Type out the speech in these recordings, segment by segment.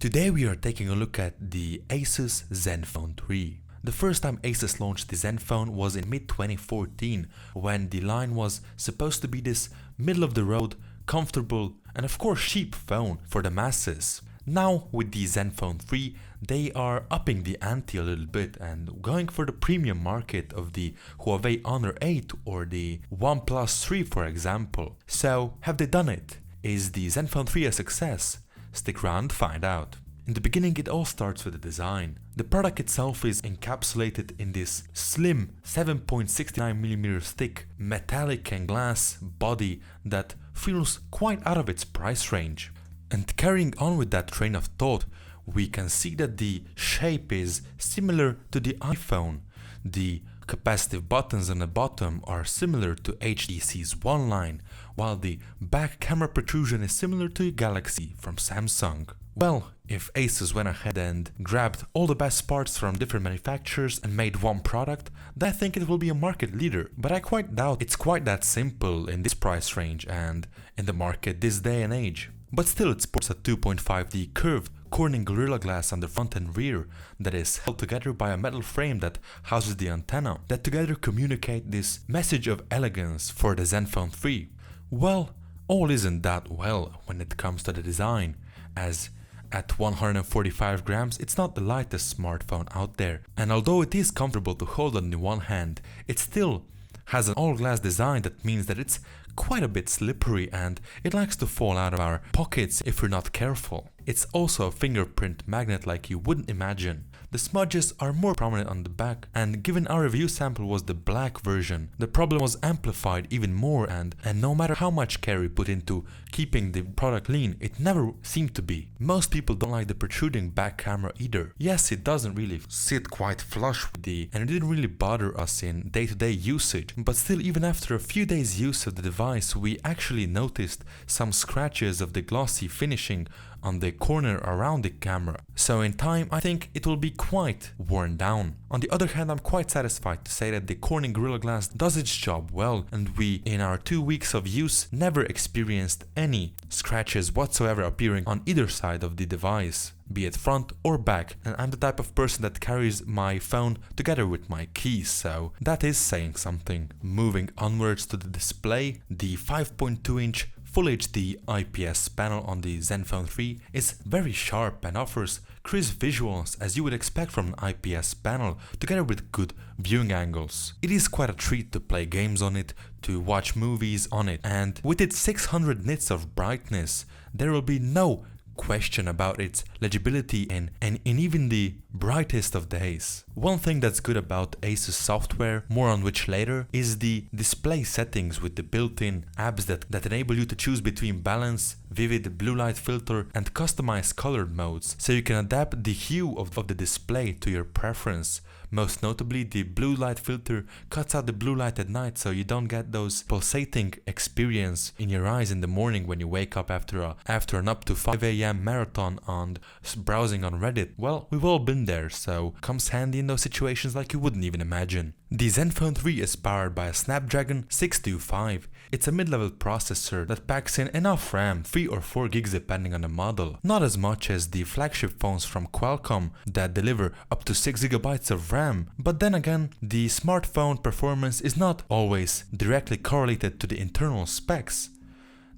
Today we are taking a look at the Asus ZenFone 3. The first time Asus launched the ZenFone was in mid-2014 when the line was supposed to be this middle-of-the-road, comfortable and of course cheap phone for the masses. Now with the ZenFone 3 they are upping the ante a little bit and going for the premium market of the Huawei Honor 8 or the OnePlus 3 for example. So have they done it? Is the ZenFone 3 a success? Stick around to find out. In the beginning it all starts with the design. The product itself is encapsulated in this slim 7.69mm thick metallic and glass body that feels quite out of its price range. And carrying on with that train of thought, we can see that the shape is similar to the iPhone. The capacitive buttons on the bottom are similar to HTC's One line, while the back camera protrusion is similar to Galaxy from Samsung. Well, if Asus went ahead and grabbed all the best parts from different manufacturers and made one product, then I think it will be a market leader. But I quite doubt it's quite that simple in this price range and in the market this day and age. But still it sports a 2.5D curved Corning Gorilla Glass on the front and rear that is held together by a metal frame that houses the antenna, that together communicate this message of elegance for the ZenFone 3. Well, all isn't that well when it comes to the design, as at 145 grams it's not the lightest smartphone out there, and although it is comfortable to hold on the one hand, it still has an all-glass design that means that it's quite a bit slippery and it likes to fall out of our pockets if we're not careful. It's also a fingerprint magnet like you wouldn't imagine. The smudges are more prominent on the back, and given our review sample was the black version, the problem was amplified even more, and no matter how much care we put into keeping the product clean, it never seemed to be. Most people don't like the protruding back camera either. Yes, it doesn't really sit quite flush with and it didn't really bother us in day-to-day usage, but still even after a few days use of the device we actually noticed some scratches of the glossy finishing on the corner around the camera. So in time I think it will be quite worn down. On the other hand, I'm quite satisfied to say that the Corning Gorilla Glass does its job well, and we in our 2 weeks of use never experienced any scratches whatsoever appearing on either side of the device, be it front or back, and I'm the type of person that carries my phone together with my keys, so that is saying something. Moving onwards to the display, the 5.2-inch Full HD IPS panel on the ZenFone 3 is very sharp and offers crisp visuals as you would expect from an IPS panel, together with good viewing angles. It is quite a treat to play games on it, to watch movies on it, and with its 600 nits of brightness there will be no question about its legibility in even the brightest of days. One thing that's good about Asus software, more on which later, is the display settings with the built-in apps that enable you to choose between balance, vivid, blue light filter and customized colored modes, so you can adapt the hue of the display to your preference. Most notably, the blue light filter cuts out the blue light at night, so you don't get those pulsating experience in your eyes in the morning when you wake up after an up to 5 AM marathon on browsing on Reddit. Well, we've all been there, so comes handy in those situations like you wouldn't even imagine. The ZenFone 3 is powered by a Snapdragon 625. It's a mid-level processor that packs in enough RAM, 3 or 4 gigs depending on the model. Not as much as the flagship phones from Qualcomm that deliver up to 6 GB of RAM, but then again, the smartphone performance is not always directly correlated to the internal specs.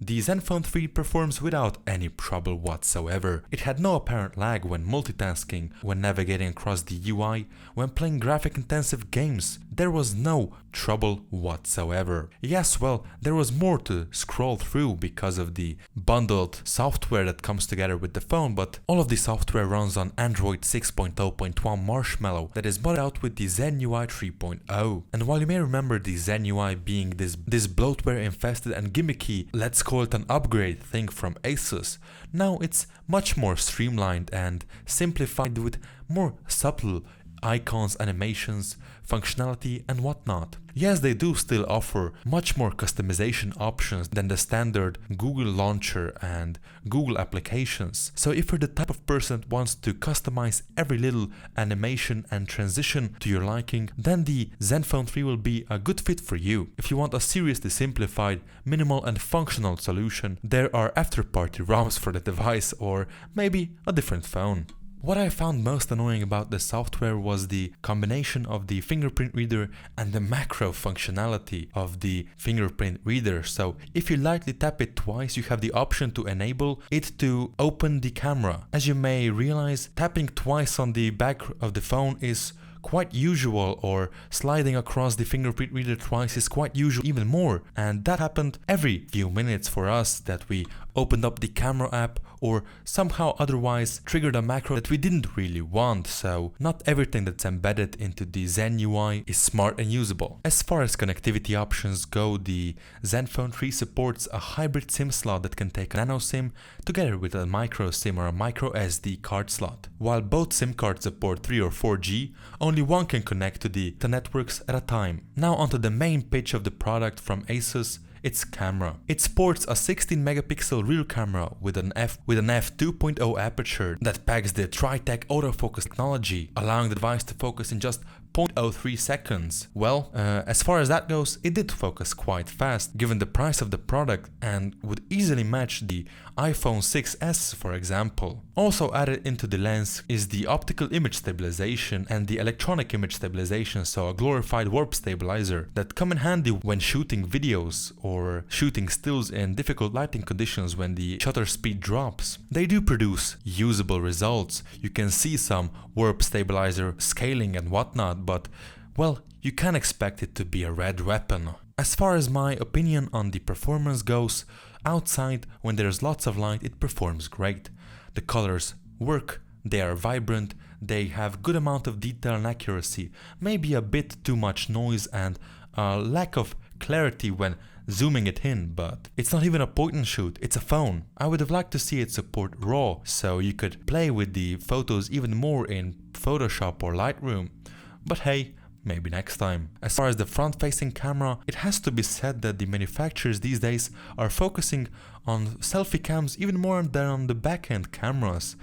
The ZenFone 3 performs without any trouble whatsoever. It had no apparent lag when multitasking, when navigating across the UI, when playing graphic-intensive games. There was no trouble whatsoever. Yes, well, there was more to scroll through because of the bundled software that comes together with the phone, but all of the software runs on Android 6.0.1 Marshmallow that is modded out with the Zen UI 3.0. And while you may remember the Zen UI being this bloatware infested and gimmicky, let's call it an upgrade thing from Asus, now it's much more streamlined and simplified with more subtle icons, animations, functionality and whatnot. Yes, they do still offer much more customization options than the standard Google launcher and Google applications. So if you're the type of person that wants to customize every little animation and transition to your liking, then the ZenFone 3 will be a good fit for you. If you want a seriously simplified, minimal and functional solution, there are after-party ROMs for the device or maybe a different phone. What I found most annoying about the software was the combination of the fingerprint reader and the macro functionality of the fingerprint reader. So if you lightly tap it twice, you have the option to enable it to open the camera. As you may realize, tapping twice on the back of the phone is quite usual, or sliding across the fingerprint reader twice is quite usual even more, and that happened every few minutes for us, that we opened up the camera app or somehow otherwise triggered a macro that we didn't really want. So not everything that's embedded into the Zen UI is smart and usable. As far as connectivity options go, the ZenFone 3 supports a hybrid SIM slot that can take a nano SIM together with a micro SIM or a micro SD card slot. While both SIM cards support 3 or 4G, only one can connect to the networks at a time. Now onto the main pitch of the product from Asus. Its camera. It sports a 16 megapixel rear camera with an f2.0 aperture that packs the Tritech autofocus technology, allowing the device to focus in just 0.03 seconds. Well, as far as that goes, it did focus quite fast given the price of the product and would easily match the iPhone 6s, for example. Also added into the lens is the optical image stabilization and the electronic image stabilization, so a glorified warp stabilizer that come in handy when shooting videos or shooting stills in difficult lighting conditions when the shutter speed drops. They do produce usable results. You can see some warp stabilizer scaling and whatnot, but well, you can't expect it to be a red weapon. As far as my opinion on the performance goes, outside when there's lots of light it performs great. The colors work, they are vibrant, they have good amount of detail and accuracy, maybe a bit too much noise and a lack of clarity when zooming it in, but it's not even a point and shoot, it's a phone. I would have liked to see it support RAW, so you could play with the photos even more in Photoshop or Lightroom. But hey, maybe next time. As far as the front-facing camera, it has to be said that the manufacturers these days are focusing on selfie cams even more than on the back-end cameras,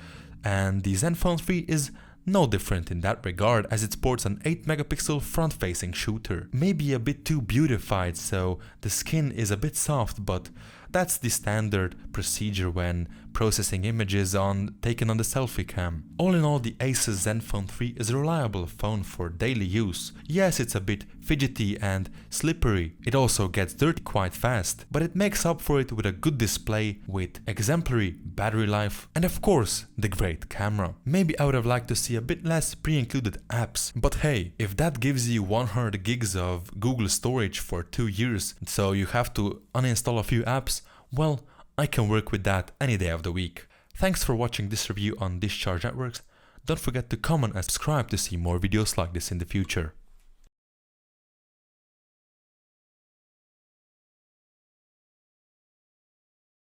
and the ZenFone 3 is no different in that regard, as it sports an 8 megapixel front-facing shooter. Maybe a bit too beautified, so the skin is a bit soft, but that's the standard procedure when processing images taken on the selfie cam. All in all, the Asus ZenFone 3 is a reliable phone for daily use. Yes, it's a bit fidgety and slippery. It also gets dirty quite fast, but it makes up for it with a good display, with exemplary battery life, and of course, the great camera. Maybe I would have liked to see a bit less pre-included apps, but hey, if that gives you 100 gigs of Google storage for 2 years, so you have to uninstall a few apps, well, I can work with that any day of the week. Thanks for watching this review on Discharge Networks. Don't forget to comment and subscribe to see more videos like this in the future.